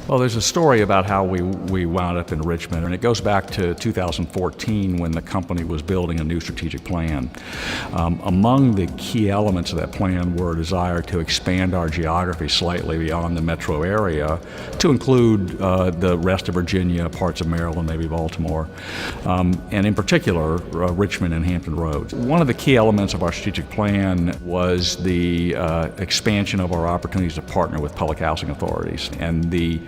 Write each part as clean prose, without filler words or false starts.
Well, there's a story about how we wound up in Richmond, and it goes back to 2014 when the company was building a new strategic plan. Among the key elements of that plan were a desire to expand our geography slightly beyond the metro area to include the rest of Virginia, parts of Maryland, maybe Baltimore, and in particular, Richmond and Hampton Roads. One of the key elements of our strategic plan was the expansion of our opportunities to partner with public housing authorities, and the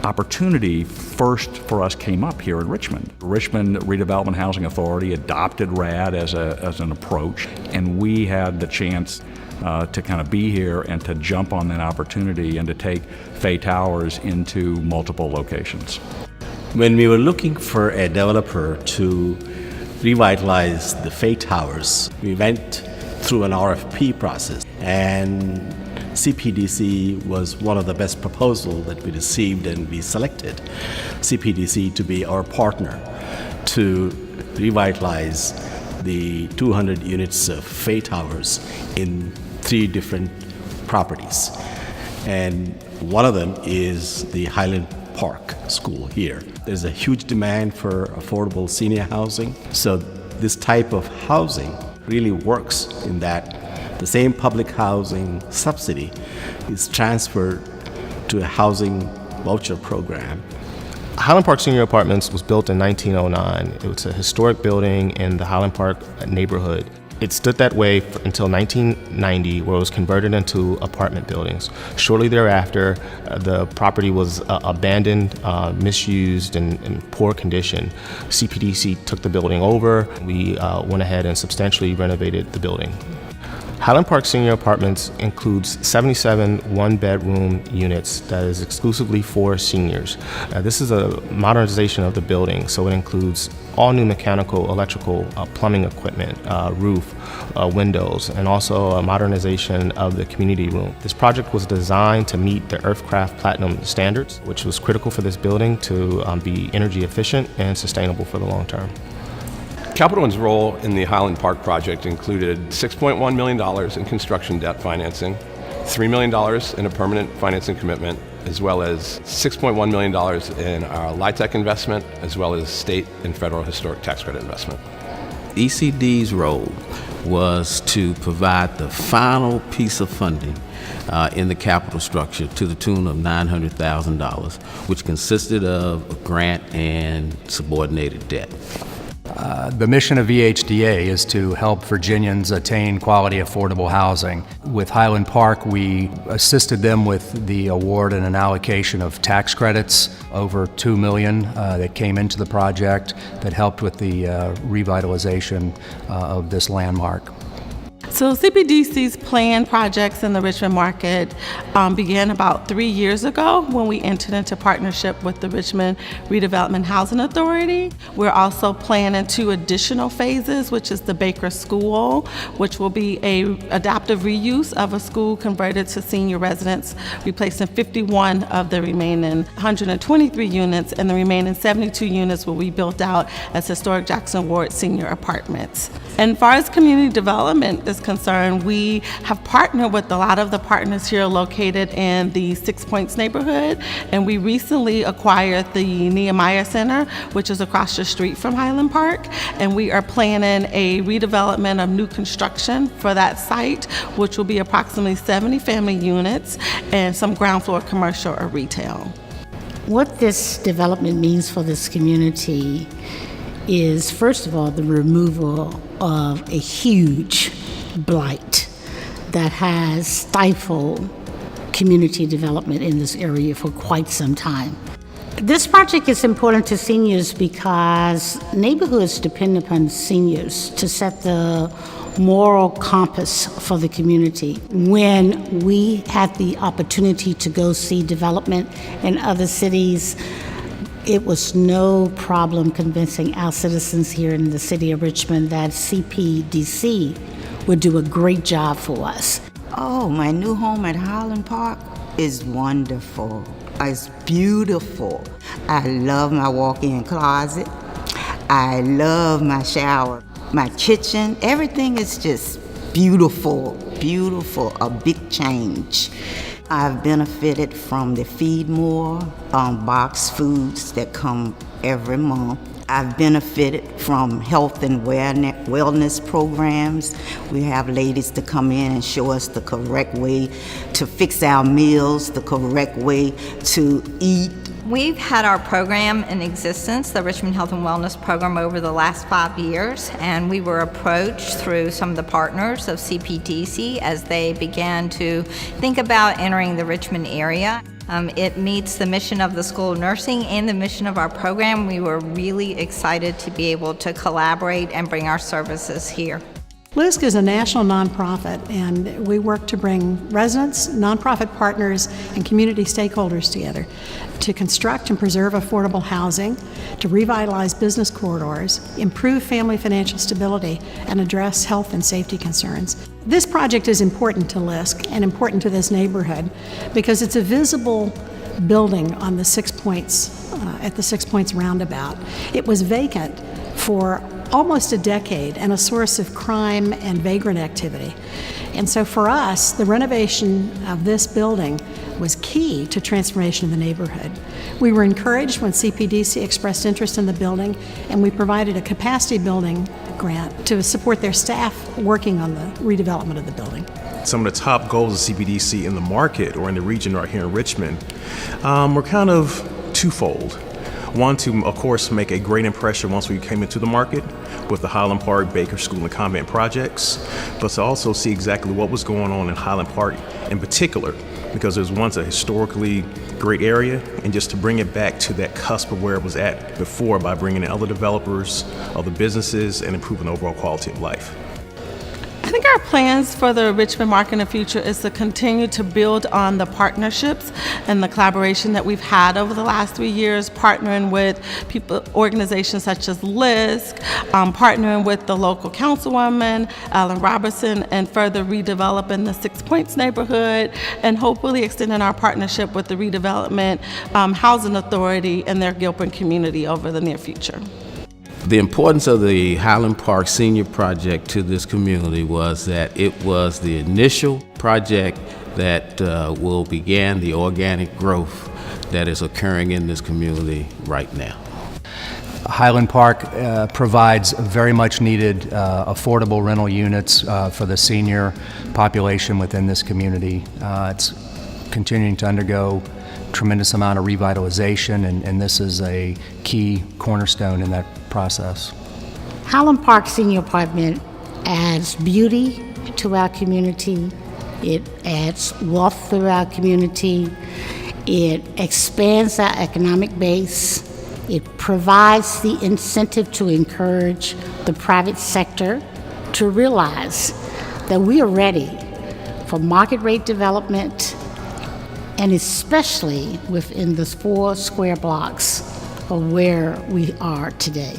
opportunity first for us came up here in Richmond. Richmond Redevelopment Housing Authority adopted RAD as an approach, and we had the chance to kind of be here and to jump on that opportunity and to take Fay Towers into multiple locations. When we were looking for a developer to revitalize the Fay Towers, we went through an RFP process, and CPDC was one of the best proposals that we received, and we selected CPDC to be our partner to revitalize the 200 units of Fay Towers in 3 different properties. And one of them is the Highland Park School here. There's a huge demand for affordable senior housing, so this type of housing really works in that the same public housing subsidy is transferred to a housing voucher program. Highland Park Senior Apartments was built in 1909. It was a historic building in the Highland Park neighborhood. It stood that way until 1990, where it was converted into apartment buildings. Shortly thereafter, the property was abandoned, misused, and in poor condition. CPDC took the building over. We went ahead and substantially renovated the building. Highland Park Senior Apartments includes 77 one-bedroom units that is exclusively for seniors. This is a modernization of the building, so it includes all new mechanical, electrical, plumbing equipment, roof, windows, and also a modernization of the community room. This project was designed to meet the Earthcraft Platinum standards, which was critical for this building to be energy efficient and sustainable for the long term. Capital One's role in the Highland Park project included $6.1 million in construction debt financing, $3 million in a permanent financing commitment, as well as $6.1 million in our LIHTC investment, as well as state and federal historic tax credit investment. ECD's role was to provide the final piece of funding in the capital structure to the tune of $900,000, which consisted of a grant and subordinated debt. The mission of VHDA is to help Virginians attain quality, affordable housing. With Highland Park, we assisted them with the award and an allocation of tax credits, over $2 million that came into the project that helped with the revitalization of this landmark. So CPDC's planned projects in the Richmond market began about 3 years ago when we entered into partnership with the Richmond Redevelopment Housing Authority. We're also planning 2 additional phases, which is the Baker School, which will be a adaptive reuse of a school converted to senior residence, replacing 51 of the remaining 123 units, and the remaining 72 units will be built out as historic Jackson Ward Senior Apartments. And as far as community development is concerned, we have partnered with a lot of the partners here located in the 6 Points neighborhood, and we recently acquired the Nehemiah Center, which is across the street from Highland Park, and we are planning a redevelopment of new construction for that site, which will be approximately 70 family units and some ground floor commercial or retail. What this development means for this community is, first of all, the removal of a huge blight that has stifled community development in this area for quite some time. This project is important to seniors because neighborhoods depend upon seniors to set the moral compass for the community. When we had the opportunity to go see development in other cities, it was no problem convincing our citizens here in the city of Richmond that CPDC would do a great job for us. Oh, my new home at Highland Park is wonderful. It's beautiful. I love my walk-in closet. I love my shower, my kitchen. Everything is just beautiful, beautiful, a big change. I've benefited from the Feed More box foods that come every month. I've benefited from health and wellness programs. We have ladies to come in and show us the correct way to fix our meals, the correct way to eat. We've had our program in existence, the Richmond Health and Wellness Program, over the last 5 years, and we were approached through some of the partners of CPDC as they began to think about entering the Richmond area. It meets the mission of the School of Nursing and the mission of our program. We were really excited to be able to collaborate and bring our services here. LISC is a national nonprofit, and we work to bring residents, nonprofit partners, and community stakeholders together to construct and preserve affordable housing, to revitalize business corridors, improve family financial stability, and address health and safety concerns. This project is important to LISC and important to this neighborhood because it's a visible building on the 6 Points, at the 6 Points roundabout. It was vacant for almost a decade and a source of crime and vagrant activity. And so for us, the renovation of this building was key to transformation of the neighborhood. We were encouraged when CPDC expressed interest in the building, and we provided a capacity building grant to support their staff working on the redevelopment of the building. Some of the top goals of CPDC in the market or in the region right here in Richmond were kind of twofold. One, to, of course, make a great impression once we came into the market with the Highland Park, Baker School, and Convent projects, but to also see exactly what was going on in Highland Park in particular, because it was once a historically great area, and just to bring it back to that cusp of where it was at before by bringing in other developers, other businesses, and improving the overall quality of life. I think our plans for the Richmond market in the future is to continue to build on the partnerships and the collaboration that we've had over the last 3 years, partnering with organizations such as LISC, partnering with the local councilwoman, Robertson, and further redeveloping the 6 Points neighborhood, and hopefully extending our partnership with the Redevelopment Housing Authority and their Gilpin community over the near future. The importance of the Highland Park Senior Project to this community was that it was the initial project that will begin the organic growth that is occurring in this community right now. Highland Park provides very much needed affordable rental units for the senior population within this community. It's continuing to undergo tremendous amount of revitalization, and this is a key cornerstone in that process. Highland Park Senior Apartment adds beauty to our community. It adds wealth to our community. It expands our economic base. It provides the incentive to encourage the private sector to realize that we are ready for market rate development, and especially within the 4 square blocks of where we are today.